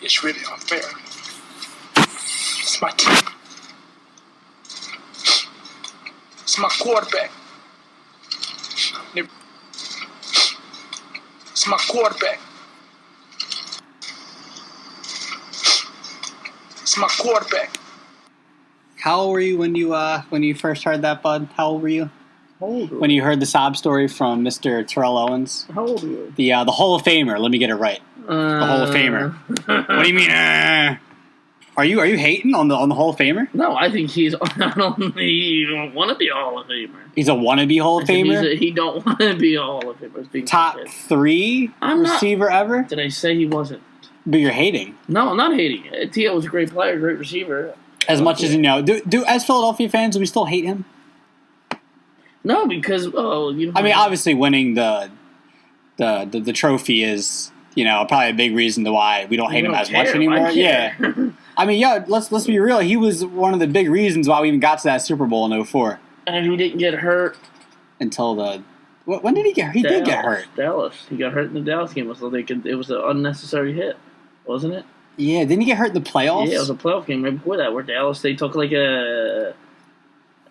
It's really unfair. It's my team. It's my quarterback. It's my quarterback. It's my quarterback. How old were you when you first heard that, bud? How old were you? How old were you? When you heard the sob story from Mr. Terrell Owens? How old were you? The Hall of Famer. Let me get it right. The Hall of Famer. What do you mean? Are you hating on the Hall of Famer? No, I think he's not only he don't want to be a Hall of Famer. He's a wannabe Hall of Famer. He don't want to be a Hall of Famer. Top 3 receiver ever. Did I say he wasn't? But you're hating. No, I'm not hating. T.O. was a great player, great receiver. As much as you know, do as Philadelphia fans, do we still hate him? No, because I mean, obviously, winning the trophy is probably a big reason to why we don't hate him as much anymore. Yeah, I mean, let's be real. He was one of the big reasons why we even got to that Super Bowl in 2004. And he didn't get hurt until when did he get hurt? He did get hurt. Dallas. He got hurt in the Dallas game, so it was an unnecessary hit, wasn't it? Yeah, didn't he get hurt in the playoffs? Yeah, it was a playoff game right before that where Dallas, they took like a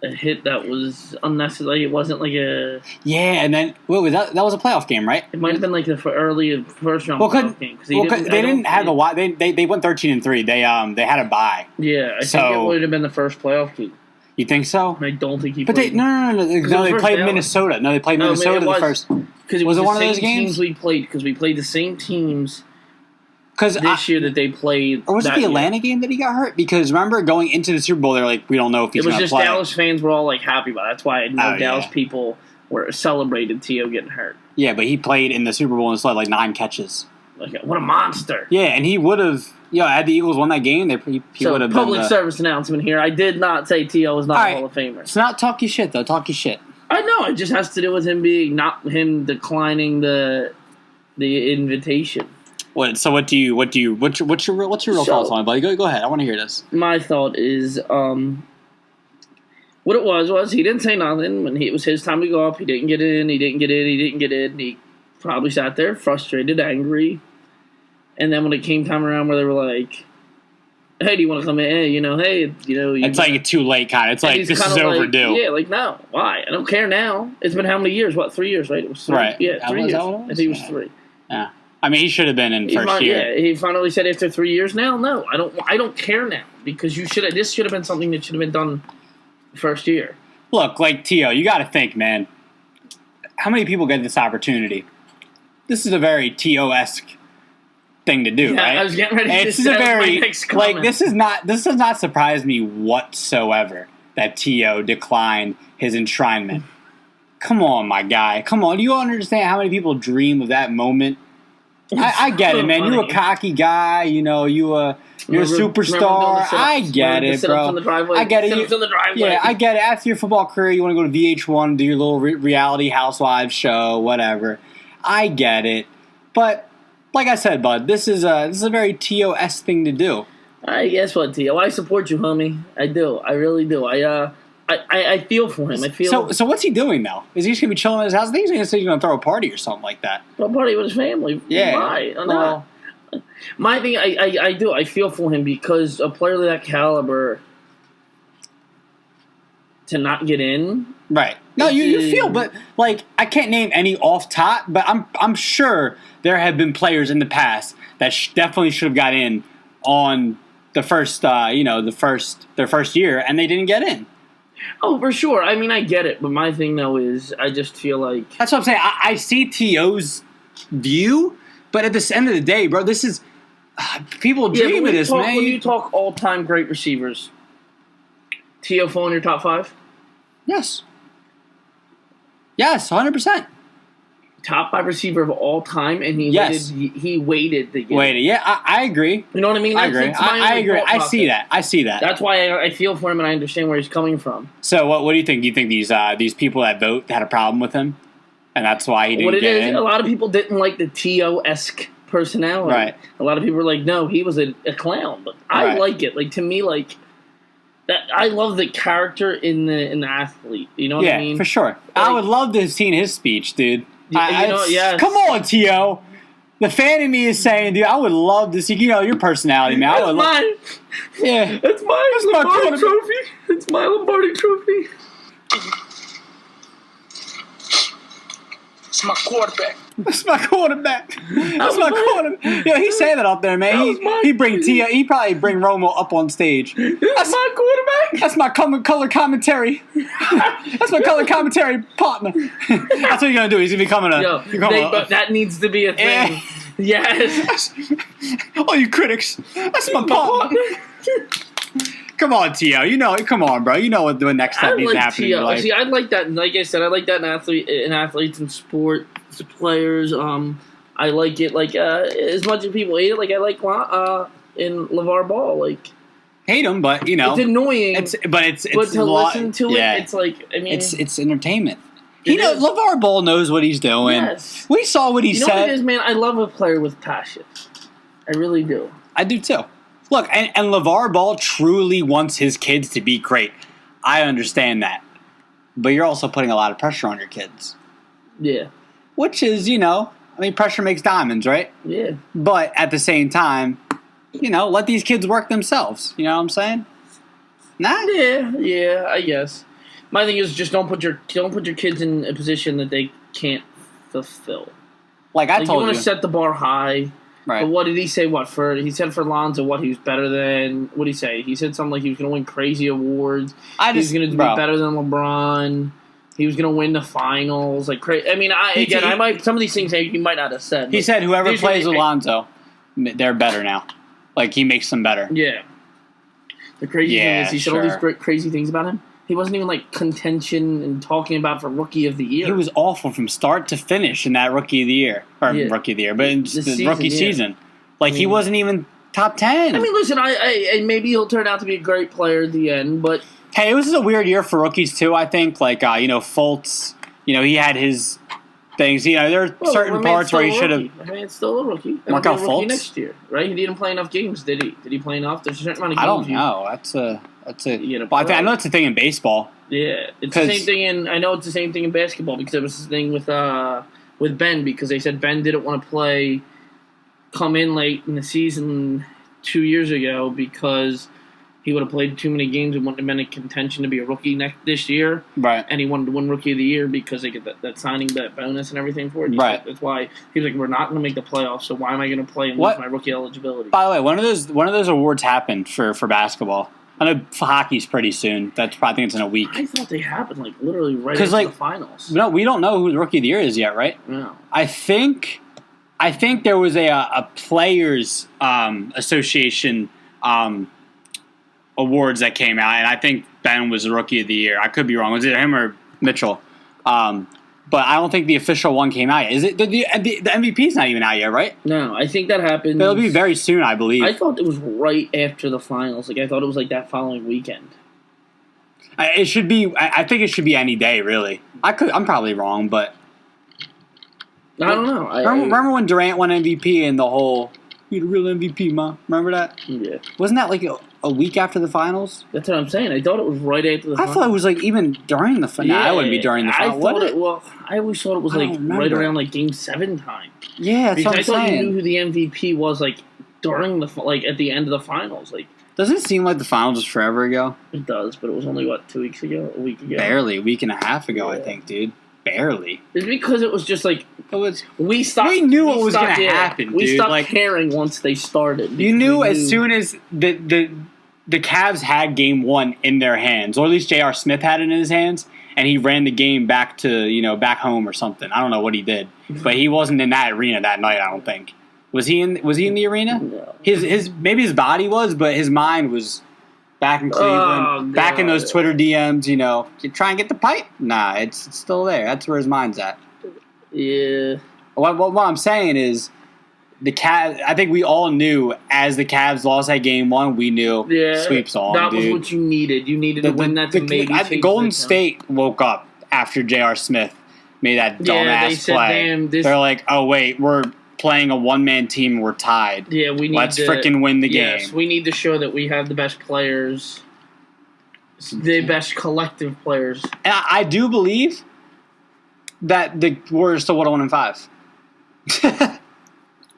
hit that was unnecessary. It wasn't like a... Yeah, and then... What was that? That was a playoff game, right? It might have been like the early first-round playoff game. They didn't have the... They went 13-3. They had a bye. Yeah, I think it would have been the first playoff game. You think so? I don't think he played. But No, they played Minnesota. No, they played Minnesota the first... Because was it one of those games? We played, because we played the same teams... This year that they played... Or was it the Atlanta game that he got hurt? Because remember, going into the Super Bowl, they're like, we don't know if he's going to play. It was just Dallas fans were all like happy about it. That's why I know Dallas people were celebrated T.O. getting hurt. Yeah, but he played in the Super Bowl and still had like 9 catches. What a monster. Yeah, and he would have... had the Eagles won that game, he would have been... Public service announcement here. I did not say T.O. was not a Hall of Famer. It's not talky shit, though. Talky shit. I know. It just has to do with him declining the invitation. What's your real thoughts on it, buddy? Go ahead. I want to hear this. My thought is, what it was he didn't say nothing when it was his time to go up. He didn't get in. He probably sat there frustrated, angry, and then when it came time around where they were like, "Hey, do you want to come in? It's like it's too late, kind of. It's like this is overdue. Yeah, like no, why? I don't care now. It's been how many years? 3 years, right? It was 3. Right. Yeah, 3 years. I think it was 3. Yeah. I mean, he should have been in first year. Yeah, he finally said after 3 years now, no, I don't care now because this should have been something that should have been done first year. Look, like T.O., you got to think, man. How many people get this opportunity? This is a very T.O.-esque thing to do, right? I was getting ready to say my next comment. This does not surprise me whatsoever that T.O. declined his enshrinement. Come on, my guy. Come on. Do you understand how many people dream of that moment? I get it, man. You're a cocky guy. You're a superstar. I get it, bro. I get it. Yeah, I get it. After your football career, you want to go to VH1, do your little reality housewives show, whatever. I get it, but like I said, bud, this is a very T.O.-esque thing to do. I guess what, T.O. I support you, homie. I do. I really do. I feel for him. I feel. So what's he doing now? Is he just gonna be chilling in his house? I think he's gonna say he's gonna throw a party or something like that. Throw a party with his family. Yeah. Why? Well, my thing, I do. I feel for him because a player of that caliber to not get in. Right. No, you feel, but like I can't name any off top, but I'm sure there have been players in the past that definitely should have got in on the first their first year and they didn't get in. Oh, for sure. I mean, I get it, but my thing though is I just feel like that's what I'm saying. I see T.O.'s view, but at the end of the day, bro, this is people dream of this, man. When you talk all-time great receivers, T.O. fall in your top 5? Yes. Yes, 100%. Top 5 receiver of all time, and he waited to get Waited. Yeah, I agree. You know what I mean? I agree. I agree. I see that. That's why I feel for him, and I understand where he's coming from. So, what do you think? Do you think these people that vote had a problem with him, and that's why he didn't get in? A lot of people didn't like the T.O.-esque personality. Right. A lot of people were like, "No, he was a clown." But I like it. Like to me, like that. I love the character in the athlete. You know what I mean? Yeah, for sure. Like, I would love to have seen his speech, dude. Yes. Come on, T.O. The fan in me is saying, dude, I would love to see, your personality, man. That's mine. Yeah. That's my Lombardi trophy. It's my Lombardi trophy. It's my quarterback. That's my quarterback. That's my quarterback. Yo, he's saying that up there, man. He probably bring Romo up on stage. That's my quarterback. That's my color commentary. That's my color commentary partner. That's what you're gonna do. He's gonna be coming but that needs to be a thing. Yes. Oh, you critics. That's my partner. Come on, T.O. Come on, bro. You know what the next step needs to happen in your life. See, I like that. Like I said, I like that in athletes and sports players. I like it. Like as much as people hate it, like I like in LeVar Ball. Like hate him, but it's annoying. But to listen to it, it's like it's entertainment. LeVar Ball knows what he's doing. Yes. We saw what he said. You know what it is, man? I love a player with passion. I really do. I do too. Look, and LeVar Ball truly wants his kids to be great. I understand that. But you're also putting a lot of pressure on your kids. Yeah. Which is, pressure makes diamonds, right? Yeah. But at the same time, let these kids work themselves. You know what I'm saying? Nah? Yeah, I guess. My thing is just don't put your kids in a position that they can't fulfill. Like I told you. You want to set the bar high. Right. But what did he say? He said for Lonzo what he was better than. What did he say? He said something like he was going to win crazy awards. He was going to be better than LeBron. He was going to win the finals. Like crazy. I mean, some of these things he might not have said. He said whoever plays with Lonzo, they're better now. Like he makes them better. Yeah. The crazy thing is he said all these great crazy things about him. He wasn't even like contention and talking about for Rookie of the Year. He was awful from start to finish in that Rookie of the Year. Rookie of the Year, but in the rookie season. Like, he wasn't even top 10. I mean, listen, I maybe he'll turn out to be a great player at the end, but... Hey, it was a weird year for rookies, too, I think. Like, Fultz, he had his things. There are certain parts where he should have... I mean, it's still a rookie. Markel Fultz? Next year, right? He didn't play enough games, did he? Did he play enough? There's a certain amount of games. I don't know. I know it's a thing in baseball. Yeah, it's the same thing I know it's the same thing in basketball because it was the thing with Ben because they said Ben didn't want to come in late in the season 2 years ago because he would have played too many games and wouldn't have been in contention to be a rookie this year. Right. And he wanted to win Rookie of the Year because they get that signing, that bonus and everything for it. Right. That's why he was like, we're not going to make the playoffs, so why am I going to play and lose my rookie eligibility? By the way, one of those awards happened for basketball. I know hockey's pretty soon. I think it's in a week. I thought they happened literally right after the finals. No, we don't know who the Rookie of the Year is yet, right? No. I think there was a Players Association awards that came out, and I think Ben was the Rookie of the Year. I could be wrong. Was it him or Mitchell? But I don't think the official one came out yet. Is it the MVP's not even out yet, right? No, I think that happened. It'll be very soon, I believe. I thought it was right after the finals. I thought it was that following weekend. It should be. I think it should be any day, really. I'm probably wrong, but I don't know. Remember when Durant won MVP and the whole "You're the real MVP, ma"? Remember that? Yeah. Wasn't that a week after the finals? That's what I'm saying. I thought it was right after the finals. I thought it was even during the finals. Yeah, it wouldn't be during the finals. I always thought it was right around Game 7 time. Yeah, that's what I'm saying. I thought you knew who the MVP was during the at the end of the finals. Doesn't it seem like the finals was forever ago? It does, but it was only 2 weeks ago, a week ago. Barely, a week and a half ago, I think, dude. Barely. It's because it was just we stopped. We knew what was going to happen, dude. We stopped caring once they started. You knew as soon as the Cavs had Game 1 in their hands, or at least J.R. Smith had it in his hands, and he ran the game back to back home or something. I don't know what he did, but he wasn't in that arena that night. I don't think. Was he in the arena? No. Maybe his body was, but his mind was back in Cleveland, back in those Twitter DMs. You try and get the pipe. Nah, it's still there. That's where his mind's at. Yeah. What I'm saying is, the Cavs. I think we all knew as the Cavs lost that Game 1. We knew sweeps on. That was what you needed. You needed to win that to maybe. Golden State woke up after J.R. Smith made that dumbass play. They're like, oh wait, we're playing a one-man team. We're tied. Yeah, we need. Let's freaking win the game. Yes, we need to show that we have the best players, the best collective players. And I do believe that the Warriors still would have won in 5.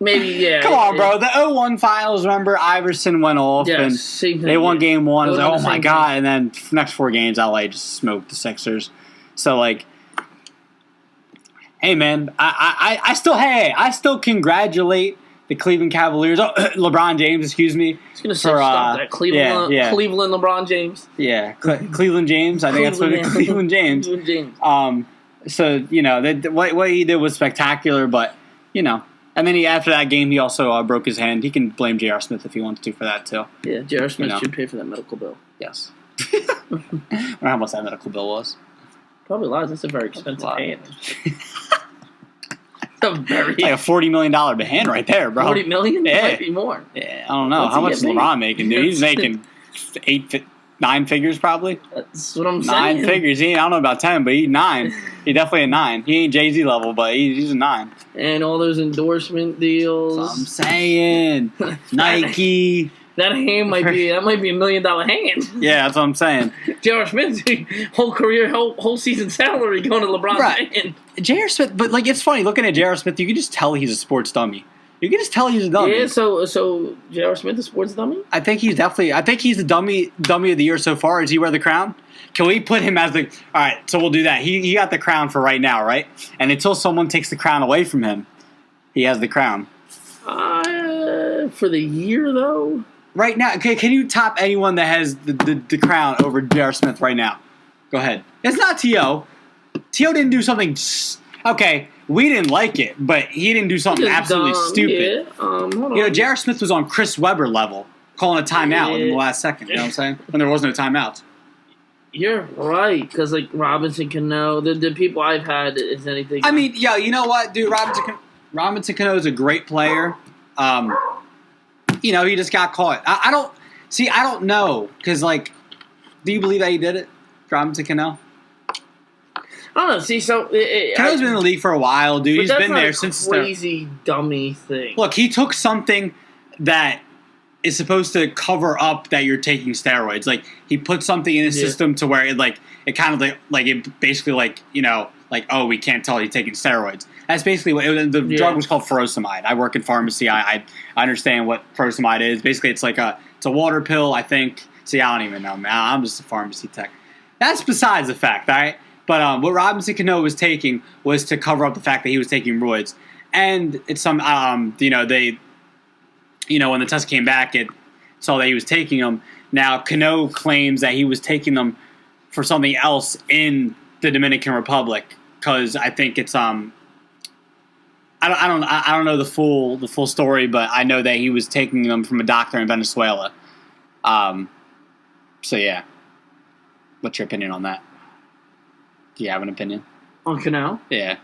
Maybe, yeah. Come on, bro. The 0-1 finals, remember, Iverson went off, and same thing, they won game one. It was like, oh, my God. Thing. And then next 4 games, LA just smoked the Sixers. So, like, hey, man, I still congratulate the Cleveland Cavaliers. Oh, LeBron James, excuse me. I was going to say, stop that. Cleveland LeBron James. Yeah, Cleveland James. I think that's what it is. Cleveland James. Cleveland James. So, you know, what he did was spectacular, but, you know. And then after that game, he also broke his hand. He can blame J.R. Smith if he wants to for that, too. Yeah, J.R. Smith should pay for that medical bill. Yes. I don't know how much that medical bill was. Probably lots. That's a very expensive hand. Like a $40 million hand right there, bro. $40 million? Yeah. Might be more. Yeah, I don't know. How much is LeBron making, dude? He's making 9 figures, probably. That's what I'm saying. 9 figures. I don't know about 10, but he's 9. He definitely a 9. He ain't Jay-Z level, but he's a 9. And all those endorsement deals. That's what I'm saying. Nike. That hand might be a $1 million hand. Yeah, that's what I'm saying. J.R. Smith's whole career, whole season salary going to LeBron's hand. J.R. Smith, but like it's funny looking at J.R. Smith. You can just tell he's a sports dummy. You can just tell he's a dummy. Yeah, so J.R. Smith, a sports dummy. I think he's the dummy of the year so far. Does he wear the crown? Can we put him as the? All right, so we'll do that. He got the crown for right now, right? And until someone takes the crown away from him, he has the crown. For the year though. Right now, okay, can you top anyone that has the crown over J.R. Smith right now? Go ahead. It's not T.O. T.O. didn't do something... Okay, we didn't like it, but he didn't do something absolutely stupid. Yeah. Hold on. You know, J.R. Smith was on Chris Webber level, calling a timeout in the last second, you know what I'm saying? When there was no timeouts. You're right, because, like, Robinson Cano, the people I've had is anything... I mean, yo, you know what, dude? Robinson Cano is a great player. You know, he just got caught. I don't know. Because, like, do you believe that he did it? Robinson Cano? I don't know. See, so... Cano's been in the league for a while, dude. He's been there since... crazy, dummy thing. Look, he took something that is supposed to cover up that you're taking steroids. Like, he put something in his system to where it kind of, like it basically, like, you know... Like, oh, we can't tell he's taking steroids. That's basically what the drug was called. Furosemide. I work in pharmacy. I understand what furosemide is. Basically, it's like it's a water pill. I think. See, I don't even know, man. I'm just a pharmacy tech. That's besides the fact, all right. But what Robinson Cano was taking was to cover up the fact that he was taking roids, and it's some you know when the test came back, it saw that he was taking them. Now Cano claims that he was taking them for something else in the Dominican Republic. Because I think it's I don't know the full story, but I know that he was taking them from a doctor in Venezuela. So yeah, what's your opinion on that? Do you have an opinion on Cano? Yeah,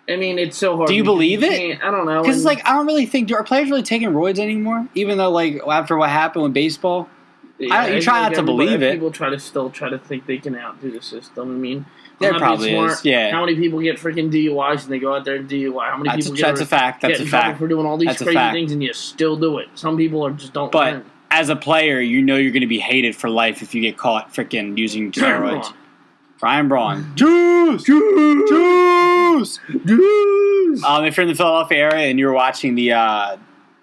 I mean it's so hard. Do you believe it? I don't know. Because like I don't really think are players really taking roids anymore? Even though like after what happened with baseball, you try not to believe it. People try to think they can outdo the system. I mean. There probably is, yeah. How many people get freaking DUIs and they go out there and DUI? How many people that's a fact. That's get a in trouble fact. for doing all these crazy things and you still do it? Some people just don't learn. But as a player, you know you're going to be hated for life if you get caught freaking using steroids. Brian Braun. Juice! Juice! Juice! If you're in the Philadelphia area and you were watching the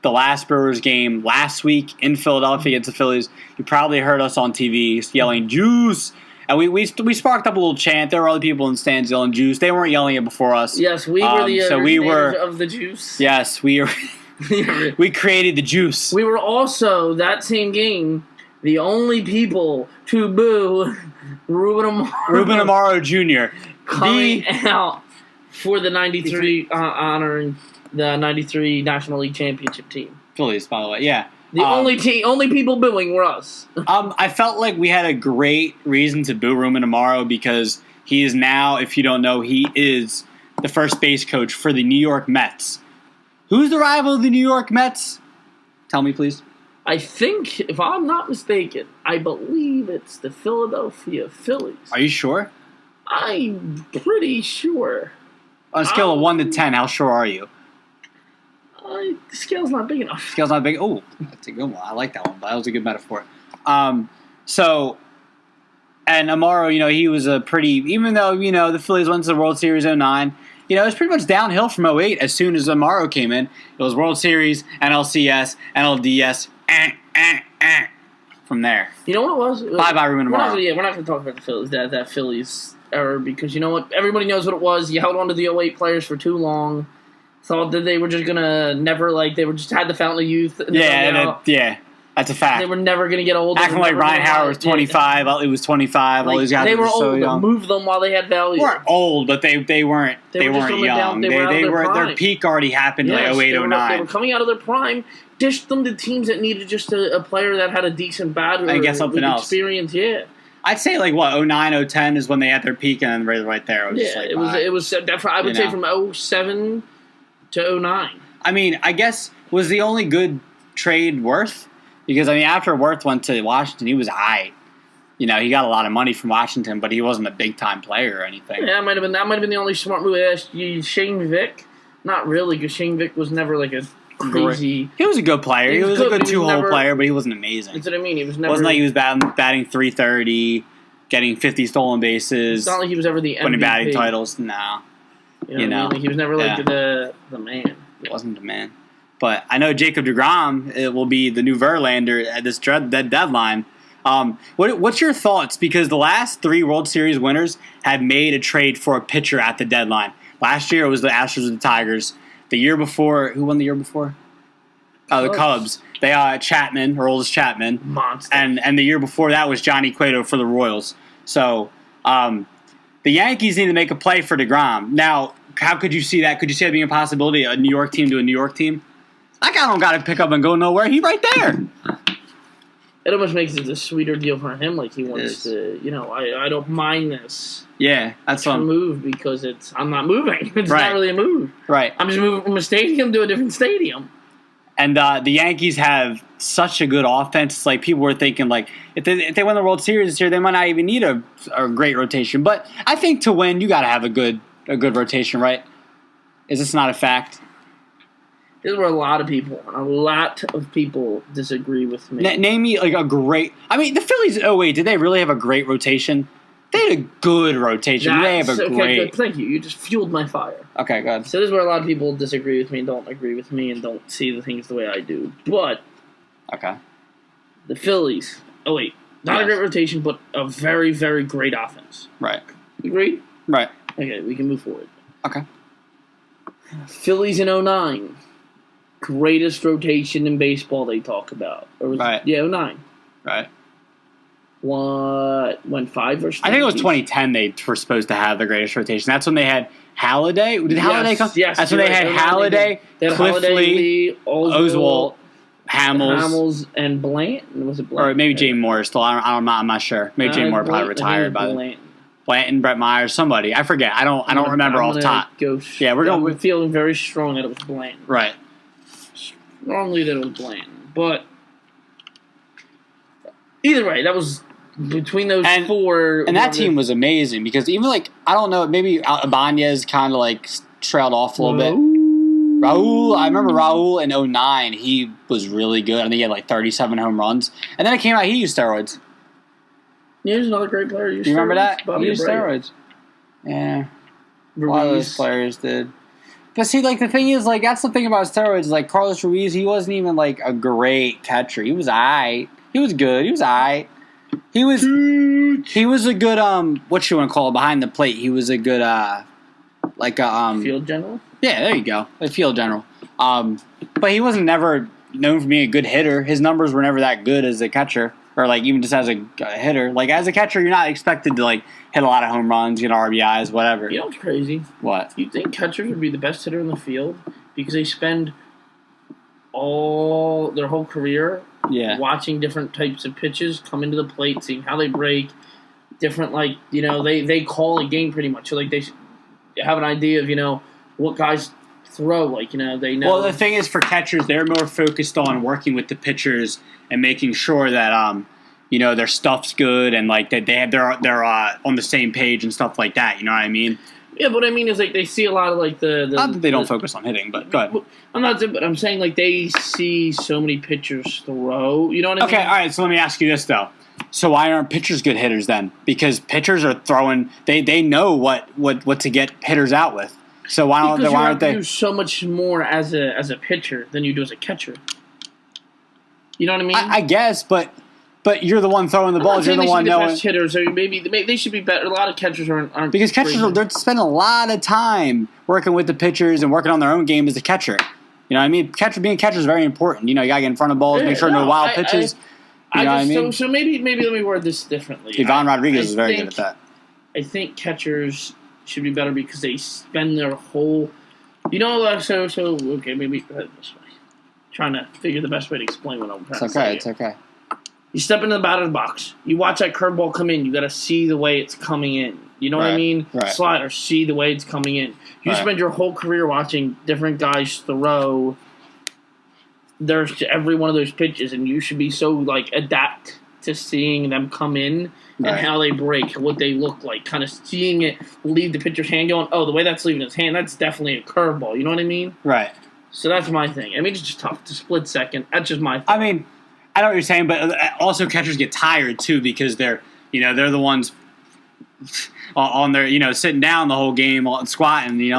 last Brewers game last week in Philadelphia against the Phillies, you probably heard us on TV yelling, Juice! And we sparked up a little chant. There were other people in the stands yelling juice. They weren't yelling it before us. Yes, we were the originators of the juice. Yes, we created the juice. We were also, that same game, the only people to boo Ruben Amaro Jr. coming out for the 93, honoring the 93 National League Championship team. Phillies, by the way, yeah. The only people booing were us. I felt like we had a great reason to boo Ruben Amaro because he is now, if you don't know, he is the first base coach for the New York Mets. Who's the rival of the New York Mets? Tell me, please. I think, if I'm not mistaken, I believe it's the Philadelphia Phillies. Are you sure? I'm pretty sure. On a scale of 1 to 10, how sure are you? The scale's not big enough. Scale's not big. Oh, that's a good one. I like that one. But that was a good metaphor. And Amaro, he was a pretty. Even though the Phillies went to the World Series '09, it was pretty much downhill from '08 as soon as Amaro came in. It was World Series, NLCS, NLDS, from there. You know what it was? Bye-bye, Ruben Amaro. We're not going to talk about the Phillies, that Phillies error, because you know what? Everybody knows what it was. You held on to the '08 players for too long. Thought that they were just going to never, they were just had the fountain of youth. Yeah, that's a fact. They were never going to get old. Acting like Ryan Howard was 25. It was 25. All these guys they were old. So young. Move them while they had value. They weren't old, but they weren't young. They were their peak already happened in 08, 09. They were coming out of their prime. Dished them to teams that needed just a player that had a decent batter. I guess something else. Experience, yeah. I'd say 09, 010 is when they had their peak, and then right there. It was definitely. I would say from 07 to 09. I mean, I guess was the only good trade Worth. Because, after Worth went to Washington, he was aight. He got a lot of money from Washington, but he wasn't a big-time player or anything. Yeah, that might have been the only smart move. Shane Vick? Not really, because Shane Vick was never, a crazy... He was a good player. He was a good two-hole player, but he wasn't amazing. That's what I mean. He was never... It wasn't like he was batting .330, getting 50 stolen bases. It's not like he was ever the MVP. Winning batting titles. No. He was never, the man. He wasn't the man. But I know Jacob Degrom will be the new Verlander at this deadline. What's your thoughts? Because the last 3 World Series winners had made a trade for a pitcher at the deadline. Last year it was the Astros and the Tigers. The year before, who won the year before? The Cubs. They Chapman, Aroldis Chapman. Monster. And the year before that was Johnny Cueto for the Royals. So the Yankees need to make a play for Degrom. Now, how could you see that? Could you see that being a possibility, a New York team to a New York team? That guy don't got to pick up and go nowhere. He right there. It almost makes it a sweeter deal for him. He wants to, I don't mind this. Yeah, that's a move because I'm not moving. It's not really a move. Right. I'm just moving from a stadium to a different stadium. And the Yankees have such a good offense. It's people were thinking if they win the World Series this year, they might not even need a great rotation. But I think to win, you got to have a good rotation, right? Is this not a fact? This is where a lot of people disagree with me. Name me a great... the Phillies, wait, did they really have a great rotation? They had a good rotation. They have a great... Thank you. You just fueled my fire. Okay, good. So this is where a lot of people disagree with me and don't agree with me and don't see the things the way I do. But... Okay. The Phillies... Oh, wait. Not a great rotation, but a very, very great offense. Right. Agreed? Right. Okay, we can move forward. Okay. Phillies in 09. Greatest rotation in baseball they talk about. Right. Yeah, 09. Right. What? Went 5 or 6? I think it was 2010 they were supposed to have the greatest rotation. That's when they had Halladay. Did Halladay come? Yes. That's when they had Halladay, Cliff Lee, Oswalt, Hamels, and Blanton. Was it Blanton? Or maybe Jay Moore still. I'm not sure. Maybe Jay Moore probably retired by then. Blanton, Brett Myers, somebody. I forget. I don't remember off the top. We're feeling very strong that it was Blanton. Right. Strongly that it was Blanton. But either way, that was between those 4. And that team was amazing because even I don't know, maybe Ibanez kind of trailed off a little bit. Raul, I remember Raul in 09. He was really good. I think he had 37 home runs. And then it came out he used steroids. Here's another great player. You remember that? He used steroids. Yeah. A lot of those players did. But see, the thing is, that's the thing about steroids. Carlos Ruiz, he wasn't even, a great catcher. He was aight. He was good. He was aight. He was a good, what you want to call it, behind the plate. He was a good, field general? Yeah, there you go. A field general. But he wasn't never known for being a good hitter. His numbers were never that good as a catcher. Or, even just as a hitter. As a catcher, you're not expected to, hit a lot of home runs, RBIs, whatever. You know what's crazy? What? You think catchers would be the best hitter in the field because they spend their whole career watching different types of pitches come into the plate, seeing how they break, different, they call a game pretty much. So, they have an idea of, what guys throw, they know. Well, the thing is, for catchers, they're more focused on working with the pitchers and making sure that their stuff's good and they're on the same page and stuff like that. You know what I mean? Yeah, but what I mean is they see a lot of the not that they don't focus on hitting, but go ahead. But I'm saying they see so many pitchers throw. You know what I mean? Okay, all right. So let me ask you this though. So why aren't pitchers good hitters then? Because pitchers are throwing. They know what to get hitters out with. So why Because you aren't have to they? do so much more as a pitcher than you do as a catcher. You know what I mean? I guess, but you're the one throwing the I'm balls. not You're saying the they should one be the knowing. best hitters, or maybe they should be better. A lot of catchers aren't Because catchers great. they're spending a lot of time working with the pitchers and working on their own game as a catcher. You know what I mean? Being a catcher is very important. You know, you gotta get in front of balls, make sure no wild pitches. You know what I mean? So maybe let me word this differently. Ivan Rodriguez is very good at that. I think catchers should be better because they spend their whole, so okay, maybe this way. Trying to figure the best way to explain what I'm trying to say. It's okay. You step into the batter's box. You watch that curveball come in. You got to see the way it's coming in. You know what I mean? Right. Slider, see the way it's coming in. You spend your whole career watching different guys throw every one of those pitches, and you should be so adapt to seeing them come in and how they break, what they look like, kind of seeing it leave the pitcher's hand, going, oh, the way that's leaving his hand, that's definitely a curveball. You know what I mean? Right. So that's my thing. I mean, it's just tough. It's a split second. That's just my thing. I mean, I know what you're saying, but also catchers get tired too because they're the ones on their sitting down the whole game, squatting.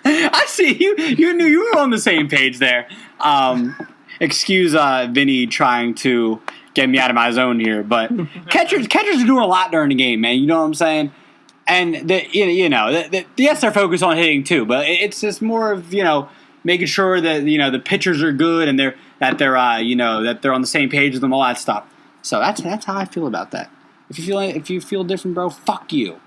I see you. You knew you were on the same page there. Excuse Vinny trying to get me out of my zone here, but catchers are doing a lot during the game, man. You know what I'm saying? And yes, they're focused on hitting too, but it's just more of making sure that the pitchers are good and that they're on the same page with them, all that stuff. So that's how I feel about that. If you feel different, bro, fuck you.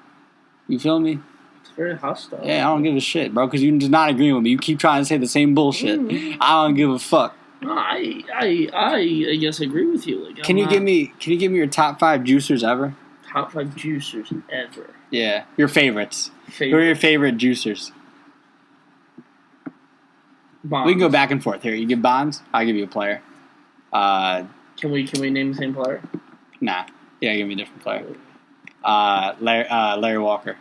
You feel me? It's very hostile. Yeah, I don't give a shit, bro, because you're just not agreeing with me. You keep trying to say the same bullshit. I don't give a fuck. No, I guess I agree with you. Can you give me your top 5 juicers ever? Top 5 juicers ever. Yeah, your favorites. Who are your favorite juicers? Bonds. We can go back and forth here. You give Bonds, I'll give you a player. Can we name the same player? Nah. Yeah, give me a different player. Larry Walker.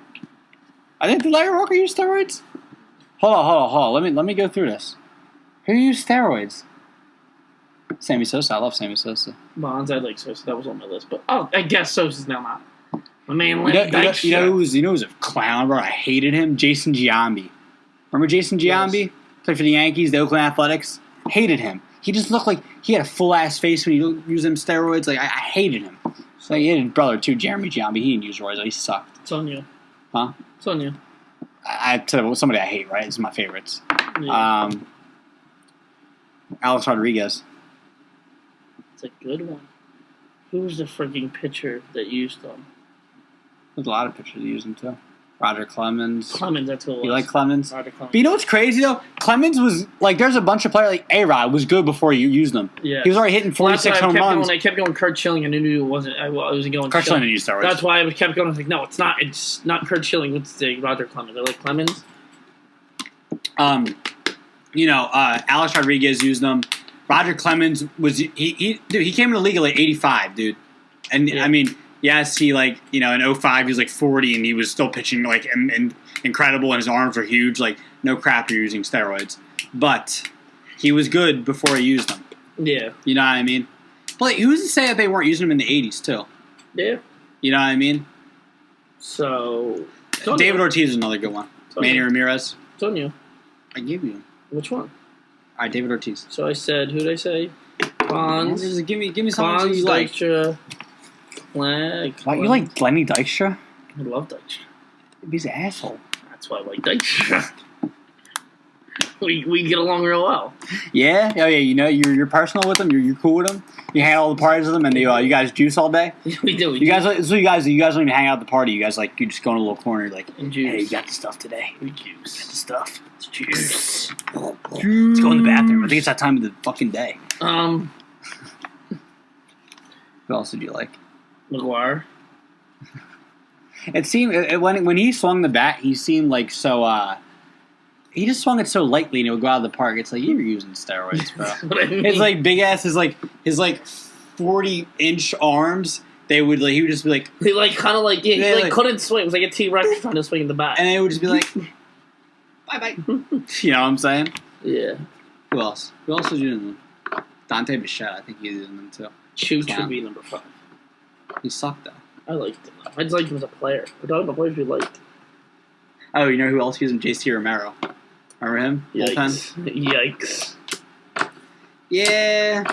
I think did Larry Walker use steroids? Hold on. Let me go through this. Who used steroids? Sammy Sosa. I love Sammy Sosa. Bonds, I like Sosa. That was on my list, but I guess Sosa's now not. My man, you know who's a clown, bro? I hated him. Jason Giambi. Remember Jason Giambi? Yes. Played for the Yankees, the Oakland Athletics. Hated him. He just looked like he had a full ass face when he used them steroids. Like I hated him. So he had his brother too, Jeremy Giambi. He didn't use steroids. He sucked. It's on you. Huh? It's on you. I somebody I hate. Right? This is my favorites. Yeah. Alex Rodriguez. It's a good one. Who was the freaking pitcher that used them? There's a lot of pitchers that use them too. Roger Clemens. That's who it was. You like Clemens? Roger Clemens. But you know what's crazy though? Clemens was like, there's a bunch of players like A-Rod was good before you used them. Yeah. He was already hitting 46 home runs. I kept going Kurt Schilling. I knew it wasn't. I wasn't going. Kurt Schilling didn't use steroids. That's why I kept going. I was like, no, it's not. It's not Kurt Schilling. It's Roger Clemens. I like Clemens. Alex Rodriguez used them. Roger Clemens was he came in the league at like 85, dude. And yeah. I mean, yes, he in 05 he was like 40 and he was still pitching like and incredible and his arms were huge. Like no crap, you're using steroids, but he was good before he used them. Yeah, you know what I mean. But like, who's to say that they weren't using them in the 80s too? Yeah, you know what I mean. So David Ortiz is another good one. Manny Ramirez. It's on you. I give you. Which one? All right, David Ortiz. So I said, who'd I say? Bonds. Just give me something you like. Dykstra. What, you like Lenny Dykstra? I love Dykstra. He's an asshole. That's why I like Dykstra. we get along real well. Yeah? Oh, yeah, you're personal with him? You're cool with him? You hang out all the parties with him and you guys juice all day? We do. You guys don't even hang out at the party. You guys, you just go in a little corner like, and juice. Hey, you got the stuff today. We juice. Got the stuff. It's juice. Let's go in the bathroom. I think it's that time of the fucking day. Who else did you like? McGuire. It seemed when he swung the bat, he seemed like so. He just swung it so lightly, and it would go out of the park. It's like you're using steroids, bro. That's what I mean. His big ass his 40-inch arms. He would just be like he couldn't swing. It was like a T-Rex trying to swing the bat, and they would just be like, bye. You know what I'm saying? Yeah. Who else? Who else was using them? Dante Bichette, I think he was using them too. Chooch would be number 5. He sucked though. I liked him. I just liked him as a player. We're talking about players we liked. Oh, you know who else used him? J.C. Romero. Remember him? Yikes. Yeah,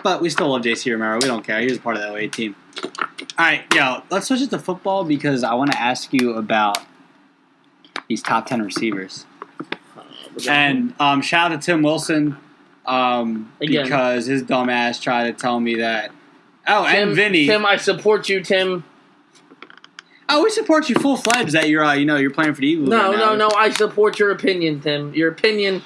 but we still love J.C. Romero. We don't care. He was part of that 08 team. All right, let's switch it to football because I want to ask you about these top 10 receivers. And shout out to Tim Wilson because his dumb ass tried to tell me that. Oh, Tim, and Vinny. Tim, I support you, Tim. Oh, we support you full-fledged that you're playing for the Eagles. No. I support your opinion, Tim. Your opinion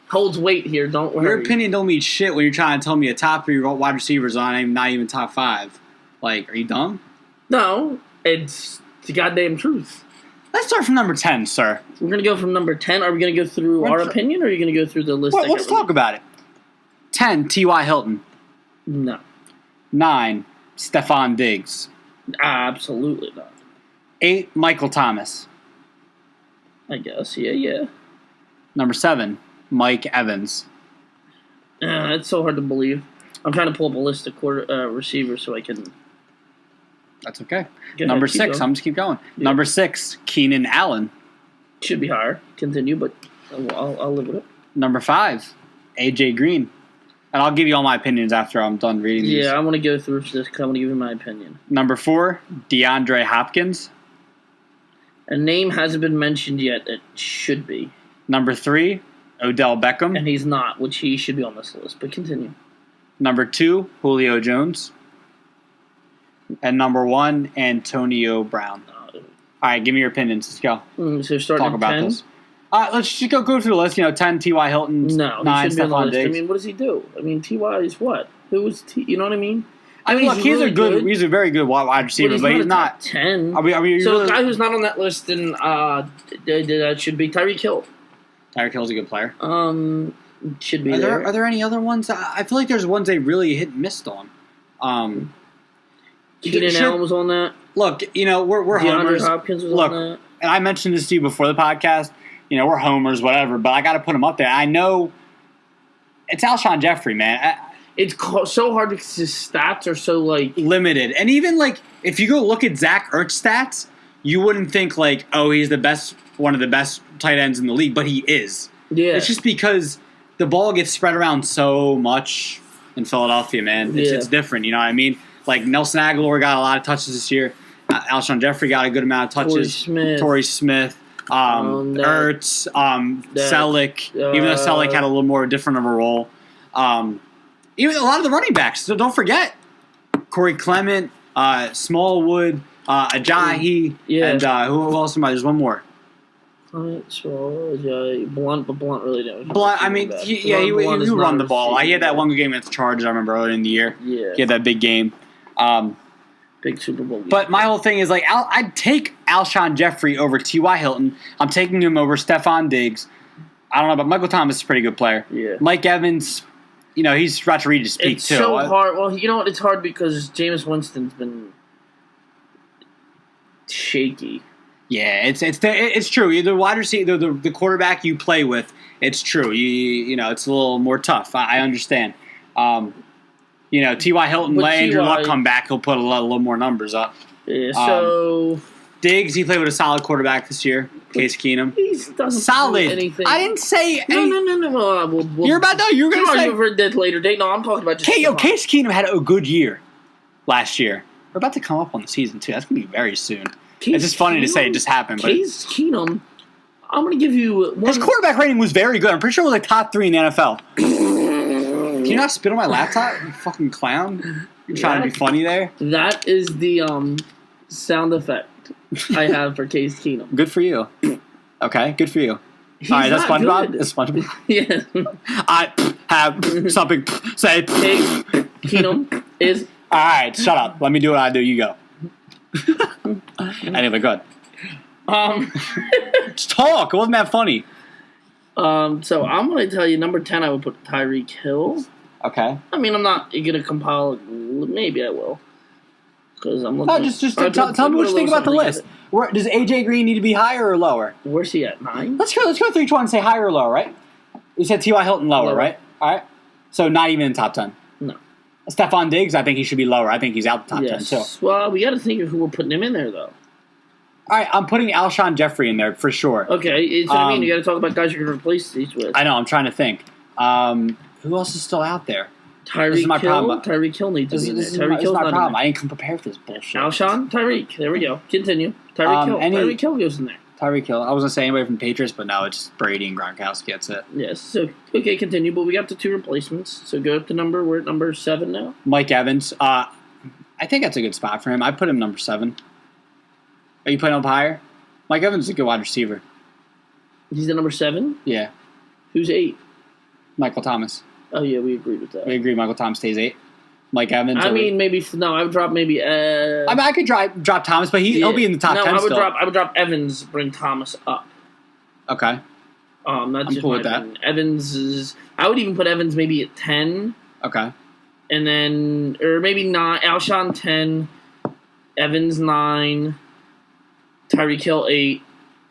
holds weight here. Don't worry. Your opinion don't mean shit when you're trying to tell me a top 3 wide receivers on not even top 5. Like, are you dumb? No, it's the goddamn truth. Let's start from number 10, sir. We're going to go from number 10. Are we going to go through our opinion, or are you going to go through the list? Well, let's talk about it. 10, T.Y. Hilton. No. 9, Stephon Diggs. Absolutely not. 8, Michael Thomas. I guess, yeah. Number 7, Mike Evans. It's so hard to believe. I'm trying to pull up a list of receivers so I can... That's okay. Go Number ahead, 6, I'm just keep going. Yeah. Number 6, Keenan Allen. Should be higher. Continue, but I'll live with it. Number 5, A.J. Green. And I'll give you all my opinions after I'm done reading these. Yeah, I want to go through this because I want to give you my opinion. Number 4, DeAndre Hopkins. A name hasn't been mentioned yet. It should be. Number 3, Odell Beckham. And he's not, which he should be on this list. But continue. Number 2, Julio Jones. And number 1, Antonio Brown. All right, give me your opinions. Let's go. So starting talk about 10? this. Let's just go through the list. 10, T.Y. Hilton. No, 9, he shouldn't be on the Stephon list. I Diggs. mean, what does he do? I mean, T.Y. is what? Who was T? You know what I mean? I mean, look, he's a very good wide receiver, but he's not 10. So the guy who's not on that list, then that should be Tyreek Hill. Tyreek Hill's a good player. Should be Are there any other ones? I feel like there's ones they really hit and missed on. Keenan Allen was on that. Look, we're homers. Hopkins was Look, on that. And I mentioned this to you before the podcast. We're homers, whatever, but I got to put him up there. I know it's Alshon Jeffrey, man. It's so hard because his stats are so limited, and even if you go look at Zach Ertz's stats, you wouldn't think he's one of the best tight ends in the league, but he is. Yeah, it's just because the ball gets spread around so much in Philadelphia, man. It's different, you know what I mean? Like Nelson Aguilar got a lot of touches this year. Alshon Jeffrey got a good amount of touches. Torrey Smith. Ertz, Selleck, even though Selleck had a little more different of a role. Even a lot of the running backs. So don't forget Corey Clement, Smallwood, Ajayi, and who else am I? There's one more. Blunt, but Blunt really didn't. Blunt, I mean, he run the ball. He had that one good game against the Chargers, I remember, earlier in the year. Yeah. He had that big game. Big Super Bowl game. But my whole thing is, I'd take Alshon Jeffrey over T.Y. Hilton. I'm taking him over Stephon Diggs. I don't know, but Michael Thomas is a pretty good player. Yeah. Mike Evans, he's about to reach his peak, it's too. It's so hard. Well, you know what? It's hard because Jameis Winston's been shaky. Yeah, it's true. The wide receiver, the quarterback you play with, it's true. It's a little more tough. I understand. T.Y. Hilton, let Andrew Luck come back, he'll put a little more numbers up. Yeah, so Diggs, he played with a solid quarterback this year, Case Keenum. He doesn't solid. do anything. I didn't say No. You're about to. You're going to say for a later date. No, I'm talking about just. Case Keenum had a good year last year. We're about to come up on the season too. That's going to be very soon. It's just funny to say it just happened. Case Keenum, I'm going to give you his quarterback rating was very good. I'm pretty sure it was top 3 in the NFL. Can you not spit on my laptop, you fucking clown? You're trying to be funny there? That is the sound effect I have for Case Keenum. Good for you. Okay, good for you. All right, that's SpongeBob? That's SpongeBob? Yeah. I have something to say. Case Keenum is... All right, shut up. Let me do what I do. You go. Anyway, good. Just talk. It wasn't that funny. So I'm going to tell you, number 10, I would put Tyreek Hill. Okay. I mean, I'm not going to compile. Maybe I will. Because I'm looking. No, just tell me what you think about the list. Does AJ Green need to be higher or lower? Where's he at? 9? Let's go 3, 2, 1 and say higher or lower, right? You said T.Y. Hilton lower, right? All right. So not even in the top 10. No. Stephon Diggs, I think he should be lower. I think he's out the top 10 too. Well, we got to think of who we're putting him in there, though. All right, I'm putting Alshon Jeffrey in there for sure. Okay, it's what I mean. You got to talk about guys you're going to replace these with. I know. I'm trying to think. Who else is still out there? This is my Tyreek Hill. problem. Tyreek Hill needs to be in there. This is Tyreek Hill's my not problem. in there. I didn't come prepared for this bullshit. Alshon, Tyreek. There we go. Continue. Tyreek Hill. Tyreek Hill goes in there. Tyreek Hill. I was going to say anybody from Patriots, but no, it's Brady and Gronkowski. That's it. Yes. So, okay, continue. But we got the 2 replacements. So go up to we're at number 7 now. Mike Evans. I think that's a good spot for him. I put him number 7. Are you putting him up higher? Mike Evans is a good wide receiver. He's the number 7? Yeah. Who's 8? Michael Thomas. Oh, yeah, we agreed with that. We agree Michael Thomas stays 8. Mike Evans. I mean, I would drop maybe. I could drop Thomas, but he'll be in the top 10 I would still. I would drop Evans, bring Thomas up. Okay. That's I'm just cool my with that. opinion. Evans is. I would even put Evans maybe at 10. Okay. And then, or maybe not. Alshon 10, Evans 9, Tyreek Hill 8,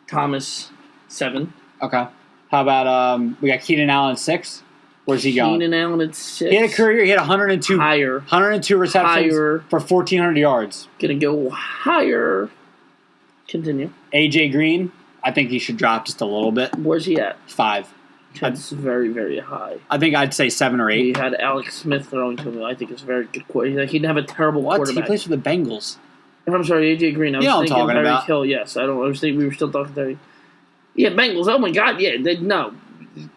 Thomas 7. Okay. How about we got Keenan Allen 6? Where's he going? Keenan Allen at 6. He had a career. He had 102 higher. 102 receptions Higher. for 1,400 yards. Gonna go higher. Continue. AJ Green, I think he should drop just a little bit. Where's he at? 5. That's very, very high. I think I'd say 7 or 8. He had Alex Smith throwing to him. I think it's a very good quarterback. He didn't have a terrible What? quarterback. He plays for the Bengals. I'm sorry, AJ Green. I was You know what I'm thinking talking Tyreek about. Hill. Yes, I was thinking we were still talking Tyreek. Yeah, Bengals. Oh my God. Yeah, no,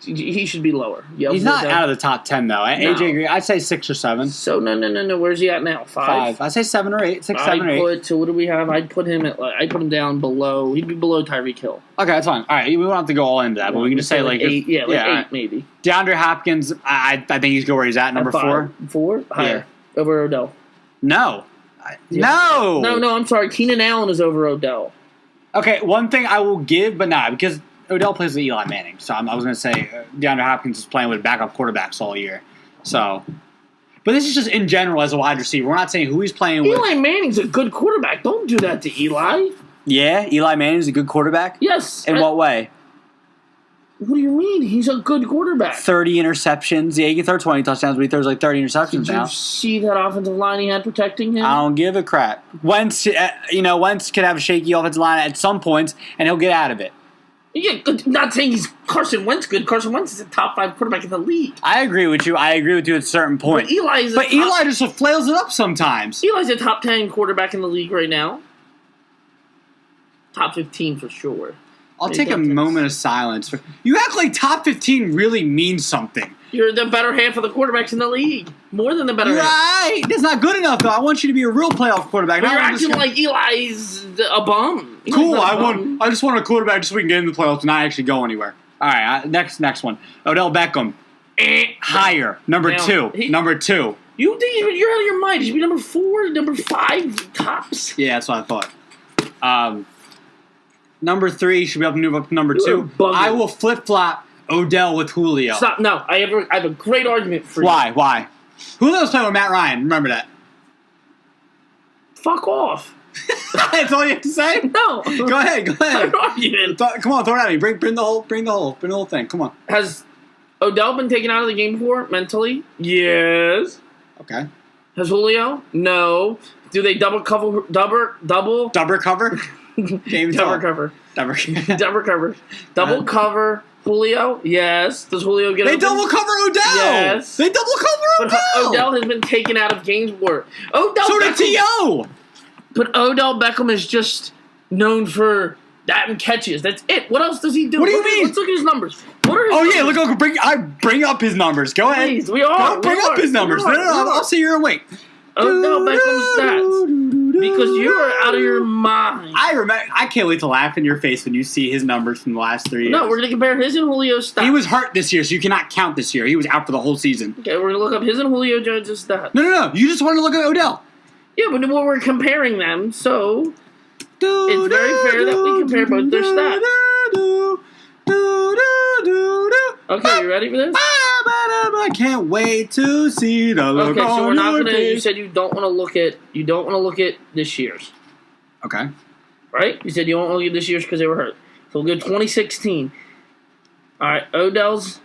he should be lower. Yeah, He's not out of the top 10 though. No. AJ Green, I'd say 6 or 7. So no. Where's he at now? 5. I'd say 7 or 8. 6, 7 or 8. So what do we have? I'd put him down below. He'd be below Tyreek Hill. Okay, that's fine. All right, we don't have to go all into that, but we can just say like 8. Yeah, 8 right. maybe. DeAndre Hopkins, I think he's good where he's at, number 4. 4 higher over Odell. No. No. No. I'm sorry. Keenan Allen is over Odell. Okay, one thing I will give, but not because Odell plays with Eli Manning. So I was going to say DeAndre Hopkins is playing with backup quarterbacks all year. So, but this is just in general as a wide receiver. We're not saying who he's playing with. Eli Manning's a good quarterback. Don't do that to Eli. Yeah, Eli Manning's a good quarterback? Yes. In what way? What do you mean? He's a good quarterback. 30 interceptions. Yeah, he can throw 20 touchdowns, but he throws like 30 interceptions Did now. you see that offensive line he had protecting him? I don't give a crap. Wentz could have a shaky offensive line at some points, and he'll get out of it. Yeah, not saying he's Carson Wentz good. Carson Wentz is a top 5 quarterback in the league. I agree with you. I agree with you at a certain point. But Eli just flails it up sometimes. Eli's a top 10 quarterback in the league right now. Top 15 for sure. I'll take a moment of silence. You act like top 15 really means something. You're the better half of the quarterbacks in the league. More than the better half. Right. That's not good enough, though. I want you to be a real playoff quarterback. You're acting like Eli's a bum. Cool. I just want a quarterback just so we can get in the playoffs and not actually go anywhere. All right. Next one. Odell Beckham. Higher. Number 2. Number 2. You think you're out of your mind? He should be number 4, number 5 tops. Yeah, that's what I thought. Number 3 should be able to move up to number 2. I will flip-flop Odell with Julio. Stop. No, I have a great argument for you. Why? Julio's playing with Matt Ryan. Remember that. Fuck off. That's all you have to say? No. Go ahead. An argument. Come on, throw it at me. Bring the whole thing. Come on. Has Odell been taken out of the game before, mentally? Yes. Okay. Has Julio? No. Do they double cover? Double cover? Double cover Julio? Yes. Does Julio get? They double cover Odell. Yes. They double cover Odell. But Odell has been taken out of games before. So did T.O. But Odell Beckham is just known for that and catches. That's it. What else does he do? What do you mean? Let's look at his numbers. What are his numbers? Yeah, look, bring up his numbers. Go ahead. Please, we are. Bring up his numbers. No, I'll sit here and wait. Odell Beckham's stats. Because you are out of your mind. I can't wait to laugh in your face when you see his numbers from the last 3 years. No, we're going to compare his and Julio's stats. He was hurt this year, so you cannot count this year. He was out for the whole season. Okay, we're going to look up his and Julio Jones' stats. No. You just want to look at Odell. Yeah, but we're comparing them, so it's very fair that we compare both their stats. Okay, you ready for this? I can't wait to see the look Okay, so we're not on gonna. your You face. said you don't want to look at this year's, Okay. right? You said you don't want to look at this year's because they were hurt. So we'll go 2016. All right, Odell's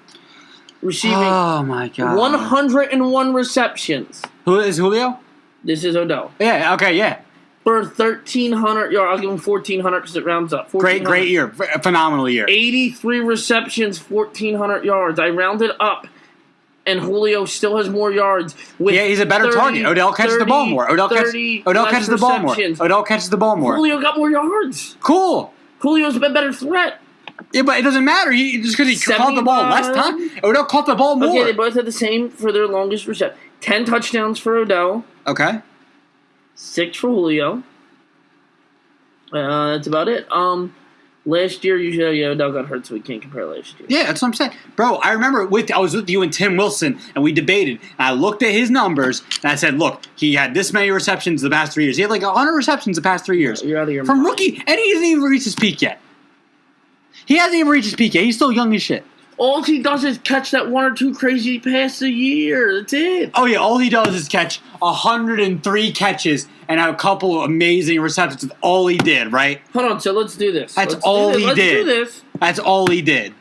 receiving. Oh my god. 101 receptions. Who is Julio? This is Odell. Yeah. Okay. Yeah. for 1,300 yards. I'll give him 1,400 because it rounds up. Great year. Phenomenal year. 83 receptions, 1,400 yards. I rounded up. And Julio still has more yards. Yeah, he's a better target. Odell catches the ball more. Odell catches the ball more. Odell catches the ball more. Julio got more yards. Cool. Julio's a better threat. Yeah, but it doesn't matter. Just because he caught the ball less time. Odell caught the ball more. Okay, they both had the same for their longest reception. 10 touchdowns for Odell. Okay. 6 for Julio. That's about it. Last year, usually Odell got hurt, so we can't compare last year. Yeah, that's what I'm saying. Bro, I remember I was with you and Tim Wilson, and we debated. And I looked at his numbers, and I said, look, he had this many receptions the past 3 years. He had like 100 receptions the past 3 years. You're out of your From mind. rookie, and he hasn't even reached his peak yet. He hasn't even reached his peak yet. He's still young as shit. All he does is catch that 1 or 2 crazy passes a year. That's it. Oh, yeah, all he does is catch 103 catches and have a couple of amazing receptions. That's all he did, right? Hold on, so let's do this. That's all he did. Let's do this. That's all he did.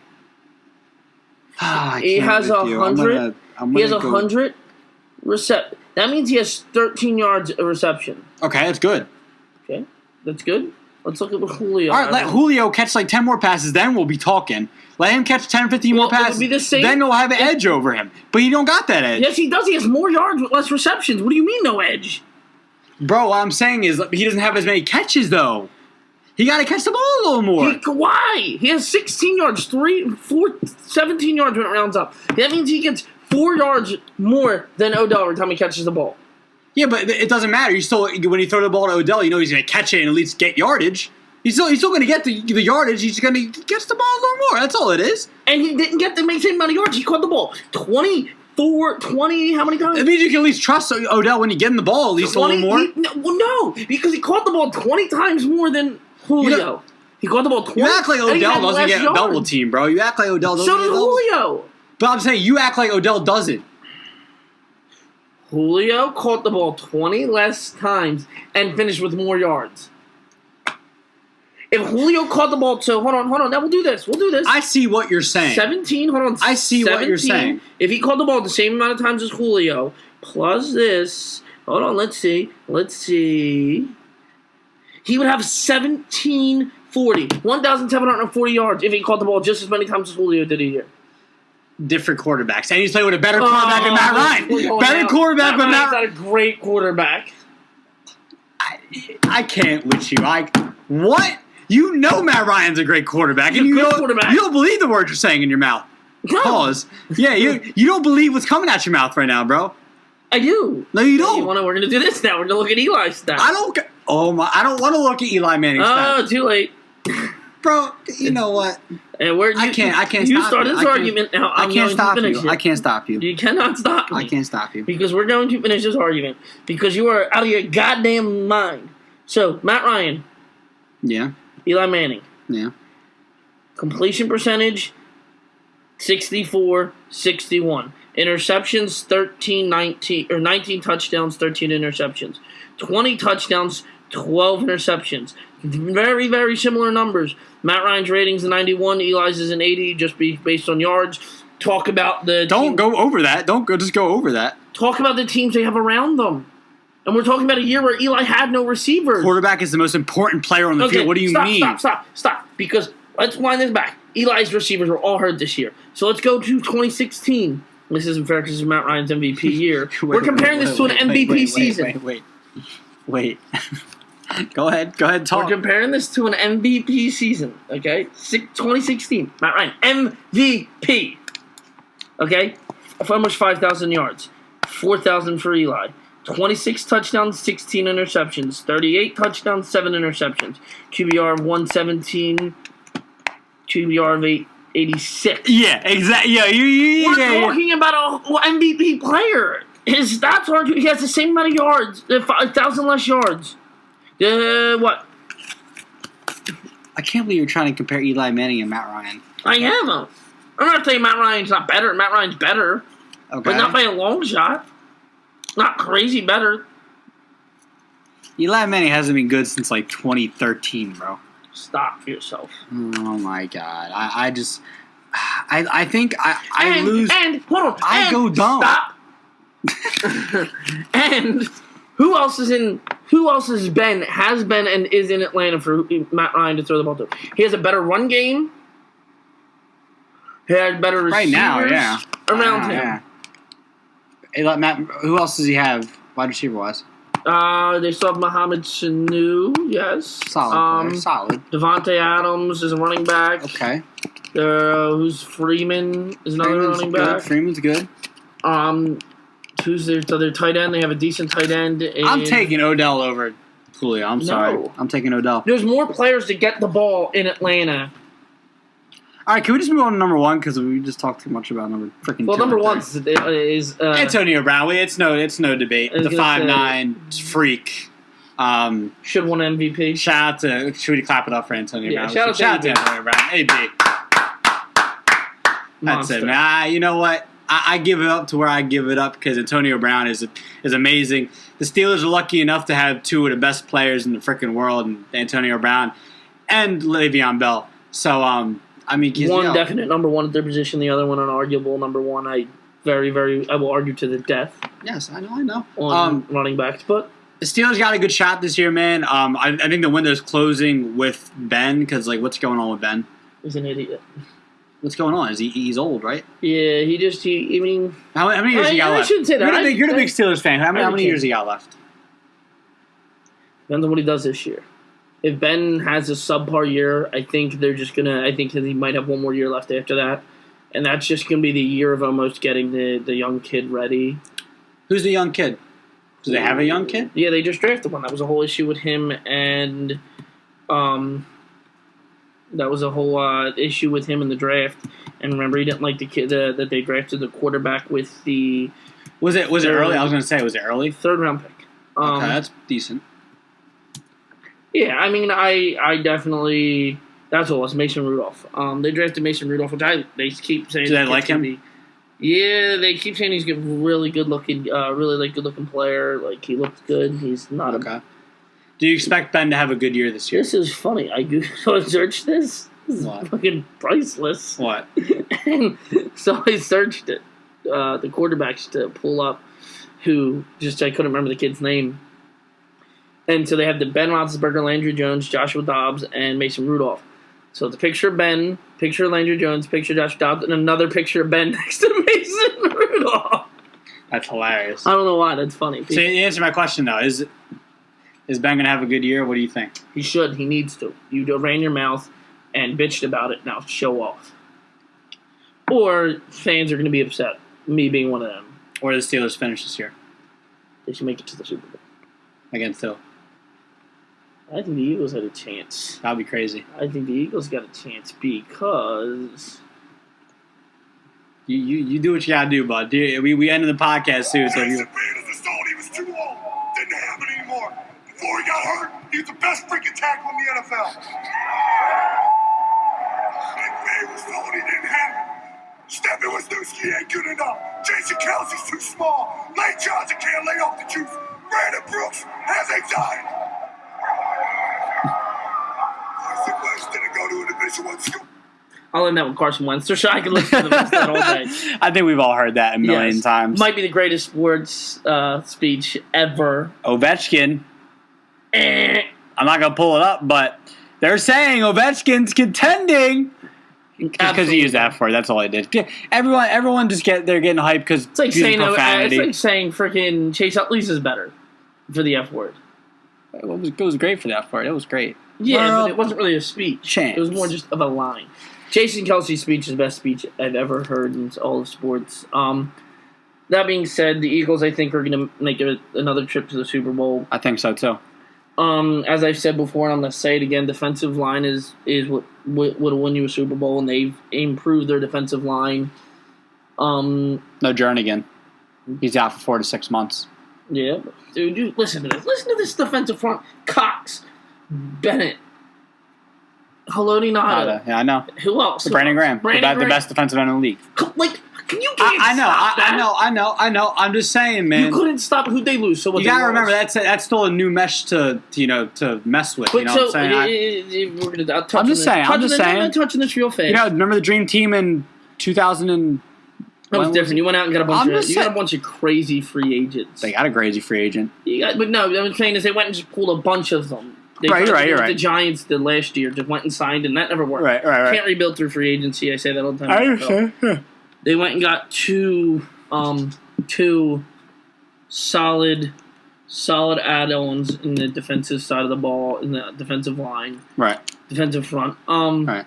He has 100. He has 100 receptions. That means he has 13 yards a reception. Okay, that's good. Okay, that's good. Let's look at what Julio. All right, let Julio catch like 10 more passes, then we'll be talking. Let him catch 10, 15 more passes, be the same. then we'll have an edge over him. But he don't got that edge. Yes, he does. He has more yards with less receptions. What do you mean no edge? Bro, what I'm saying is he doesn't have as many catches, though. He got to catch the ball a little more. Why? He has 16 yards, 17 yards when it rounds up. That means he gets 4 yards more than Odell every time he catches the ball. Yeah, but it doesn't matter. When you throw the ball to Odell, you know he's going to catch it and at least get yardage. He's still going to get the yardage. He's going to get the ball a little more. That's all it is. And he didn't get the same amount of yards. He caught the ball 24, 20, how many times? It means you can at least trust Odell when you get in the ball at least 20, a little more. No, because he caught the ball 20 times more than Julio. He caught the ball 20 You act like Odell doesn't get a double team, bro. You act like Odell doesn't So get a did double team. Julio. But I'm saying you act like Odell doesn't. Julio caught the ball 20 less times and finished with more yards. If Julio caught the ball, so hold on. Now we'll do this. I see what you're saying. 17, hold on. I see what you're saying. If he caught the ball the same amount of times as Julio, plus this, hold on, let's see. He would have 1,740 yards if he caught the ball just as many times as Julio did a year. Different quarterbacks. And he's playing with a better quarterback than Matt Ryan. Better quarterback than Matt Ryan. Not a great quarterback. I can't with you. What? You know Matt Ryan's a great quarterback. And you don't believe the words you're saying in your mouth. No. Pause. Yeah, you don't believe what's coming out your mouth right now, bro. I do. No, you don't. We're going to do this now. We're going to look at Eli's stats. I don't want to look at Eli Manning's stats. Oh, too late. Bro, you know what? And I can't stop you. You started this argument. Now I can't stop you. I can't stop you. You cannot stop me. I can't stop you. Because we're going to finish this argument. Because you are out of your goddamn mind. So, Matt Ryan. Yeah. Eli Manning. Yeah. Completion percentage, 64-61. Interceptions, 19 touchdowns, 13 interceptions. 20 touchdowns, 12 interceptions. Very, very similar numbers. Matt Ryan's rating's a 91, Eli's is an 80, just based on yards. Talk about the Don't go over that. Just go over that. Talk about the teams they have around them. And we're talking about a year where Eli had no receivers. Quarterback is the most important player on the field. What do you mean? Stop. Because let's wind this back. Eli's receivers were all hurt this year. So let's go to 2016. This isn't fair because it's Matt Ryan's MVP year. We're comparing this to an MVP season. Wait. Go ahed, talk. We're comparing this to an MVP season, okay? 2016. Matt Ryan, MVP. Okay? For almost 5,000 yards. 4,000 for Eli. 26 touchdowns, 16 interceptions. 38 touchdowns, 7 interceptions. QBR of 117. QBR of 886. Yeah, exactly. Yeah, We're talking about an MVP player. His stats aren't. He has the same amount of yards. 1,000 less yards. What? I can't believe you're trying to compare Eli Manning and Matt Ryan. I am. I'm not saying Matt Ryan's not better. Matt Ryan's better. Okay. But not by a long shot. Not crazy better. Eli Manning hasn't been good since like 2013, bro. Stop yourself. Oh my god. I think I lose. And hold on. I go dumb. Stop. And who else is in Who else has been and is in Atlanta for Matt Ryan to throw the ball to? He has a better run game. He has better receivers right now, yeah. around him. Yeah. Hey, Matt, who else does he have wide receiver wise? They still have Mohamed Sanu, yes. Solid player, solid. Devontae Adams is a running back. Okay. Who's Freeman is another running back. Freeman's good. Who's their tight end? They have a decent tight end. I'm taking Odell over Julio. I'm sorry. I'm taking Odell. There's more players to get the ball in Atlanta. All right, can we just move on to number one because we just talked too much about number freaking. Well, number one is Antonio Brown. It's no debate. The 5'9" freak. Should won MVP. Shout out to. Should we clap it up for Antonio Brown? Shout out to Antonio Brown. AB. That's it, man. You know what? I give it up to where I give it up because Antonio Brown is amazing. The Steelers are lucky enough to have two of the best players in the freaking world, and Antonio Brown and Le'Veon Bell. So, I mean, one definite number one at their position, the other one an arguable number one. I will argue to the death. Yes, I know. On running backs, but the Steelers got a good shot this year, man. I think the window's closing with Ben because, like, what's going on with Ben? He's an idiot. What's going on? He's old, right? Yeah, I mean, how many years he got left? I shouldn't say that. You're the big Steelers fan. How many years he got left? Depends on what he does this year. If Ben has a subpar year, I think they're just gonna. I think that he might have one more year left after that, and that's just gonna be the year of almost getting the young kid ready. Who's the young kid? Do they have a young kid? Yeah, they just drafted one. That was a whole issue with him, and that was a whole issue with him in the draft. And remember, he didn't like the kid that they drafted the quarterback with the. Was it early? I was gonna say, was it early? 3rd round pick. Okay, that's decent. Yeah, I mean, I definitely. That's what it was, Mason Rudolph. They drafted Mason Rudolph, which they keep saying. Do they like him? Yeah, they keep saying he's a really good looking player. Like he looks good. He's not okay. Do you expect Ben to have a good year this year? This is funny. I searched this. This is fucking priceless. What? And so I searched it. The quarterbacks to pull up. Who I couldn't remember the kid's name. And so they have the Ben Roethlisberger, Landry Jones, Joshua Dobbs, and Mason Rudolph. So it's a picture of Ben, picture of Landry Jones, picture of Joshua Dobbs, and another picture of Ben next to Mason Rudolph. That's hilarious. I don't know why. That's funny. So you answer my question, though. Is Ben going to have a good year? What do you think? He should. He needs to. You ran your mouth and bitched about it. Now show off. Or fans are going to be upset. Me being one of them. Or the Steelers finish this year? They should make it to the Super Bowl. Against who? I think the Eagles had a chance. That would be crazy. I think the Eagles got a chance because you do what you gotta do, bud. We ended the podcast soon, so Jason Peters is told he was too old. Didn't have it anymore. Before he got hurt, he was the best freaking tackle in the NFL. McVay was told he didn't have it. Stephen Wisniewski ain't good enough. Jason Kelsey's too small. Lane Johnson can't lay off the juice. Brandon Brooks has anxiety. Carson Wentz didn't go to a Division I school. I'll end that with Carson Wentz. So sure, I can listen to the rest of that all day. I think we've all heard that a million times. Might be the greatest sports speech ever. Ovechkin. I'm not gonna pull it up, but they're saying Ovechkin's contending. Because he used that for it. That's all I did. Everyone just they're getting hyped because it's like saying freaking Chase Utley's is better for the F word. It was great for the F word. It was great. Yeah, but it wasn't really a speech. Chance. It was more just of a line. Jason Kelsey's speech is the best speech I've ever heard in all of sports. That being said, the Eagles I think are going to make another trip to the Super Bowl. I think so too. As I've said before, and I'm going to say it again, defensive line is what will win you a Super Bowl, and they've improved their defensive line. No Jernigan. He's out for 4 to 6 months. Yeah. Dude, listen to this. Listen to this defensive front. Cox, Bennett, Haloti Ngata. Yeah, I know. Who else? Brandon Graham. The best defensive end in the league. Like, can you I know. I'm just saying, man. You couldn't stop who'd they lose. So you gotta remember that's still a new mesh to mess with. You know what I'm saying? I'm just saying. I'm just saying. I'm touching this real fast. Remember the Dream Team in 2000 and That was different. You went out and got a bunch of saying, got a bunch of crazy free agents. They got a crazy free agent. But no, what I'm saying is they went and just pulled a bunch of them. You're right. The Giants did last year, just went and signed, and that never worked. Right. Can't rebuild through free agency. I say that all the time. I understand. Yeah. They went and got two solid add-ons in the defensive side of the ball, in the defensive line, right, defensive front. Right.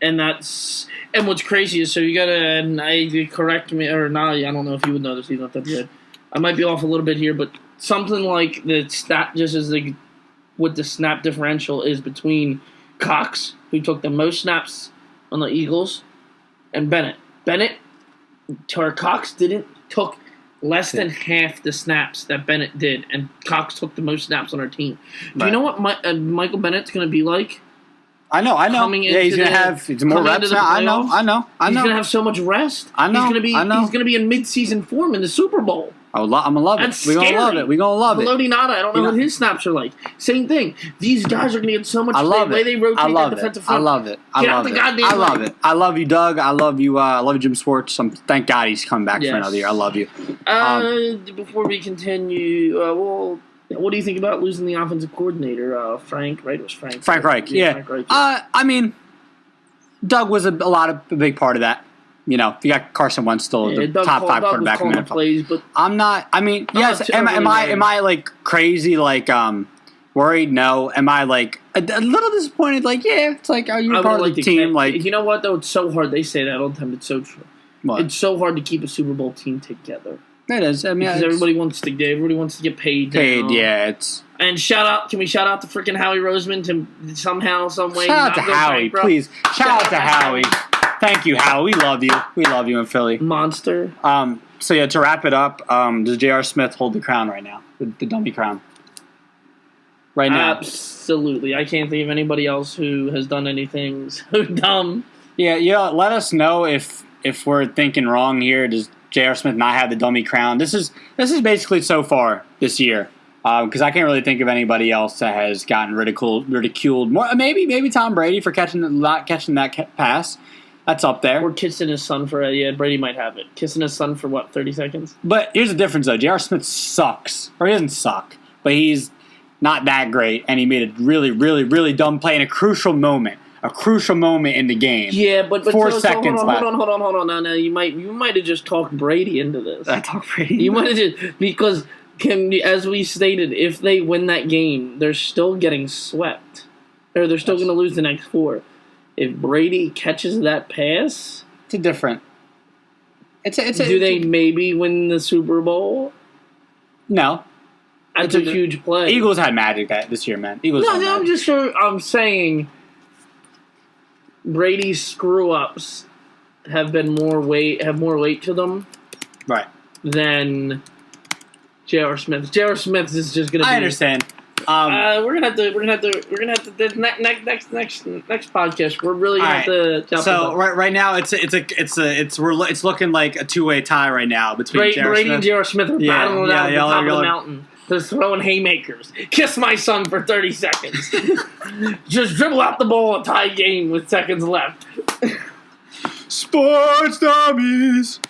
And what's crazy is, so you gotta correct me or not. I don't know if you would know this. He's not that good. I might be off a little bit here, but something like the stat, just as what the snap differential is between Cox, who took the most snaps on the Eagles, and Bennett. Cox took less than half the snaps that Bennett did, and Cox took the most snaps on our team. Do you know what Michael Bennett's going to be like? I know. Yeah, he's going to have more reps now. I know. He's going to have so much rest. I know. He's going to be in mid-season form in the Super Bowl. I'm going to love it. We're going to love it. We're going to love it. Veloti Nada, I don't know what his snaps are like. Same thing. These guys are going to get so much play. The way they rotate that defensive front. I love it. Get out the goddamn I love it. I love you, Doug. I love you, Jim Sports. Thank God he's coming back for another year. I love you. Before we continue, what do you think about losing the offensive coordinator, Frank? Right, it was Frank. Frank Reich, yeah. Frank Reich, yeah. I mean, Doug was a big part of that. You got Carson Wentz still the top 5 quarterback in the NFL. Plays, but I'm not. I mean, yes. Am I like crazy? Like worried? No. Am I like a little disappointed? Like it's like you're part of the team. Like you know what though? It's so hard. They say that all the time. It's so true. What? It's so hard to keep a Super Bowl team together. It is. I mean, because everybody wants to get paid. Yeah. It's. And can we shout out to freaking Howie Roseman to somehow, some way? Shout out to Howie, please. Shout out to Howie. Thank you, Howie. We love you. We love you in Philly. Monster. So yeah, to wrap it up, does J.R. Smith hold the crown right now? The dummy crown. Right now. Absolutely. I can't think of anybody else who has done anything so dumb. Yeah. Let us know if we're thinking wrong here. Does J.R. Smith not have the dummy crown? This is basically so far this year. Because I can't really think of anybody else that has gotten ridiculed more. Maybe Tom Brady for not catching that pass. That's up there. Or kissing his son for Brady might have it. Kissing his son for 30 seconds? But here's the difference though. J.R. Smith sucks. Or he doesn't suck. But he's not that great. And he made a really, really, really dumb play in a crucial moment. A crucial moment in the game. Yeah, but 4 seconds left. Hold on. No, you might have just talked Brady into this. I talked Brady. You might have just because as we stated, if they win that game, they're still getting swept. Or they're still going to lose the next 4. If Brady catches that pass, it's a different. Do they maybe win the Super Bowl? No, that's a huge play. Eagles had magic this year, man. I'm just sure. I'm saying Brady's screw ups have more weight to them, right? Than J.R. Smith. J.R. Smith is just going to be. I understand. We're gonna have to the next podcast. We're really gonna have to. So right now it's looking like a 2-way tie right now between Brady and J.R. Smith are battling out at the top of the mountain. They're throwing haymakers. Kiss my son for 30 seconds. Just dribble out the ball, a tie game with seconds left. Sports Dummies.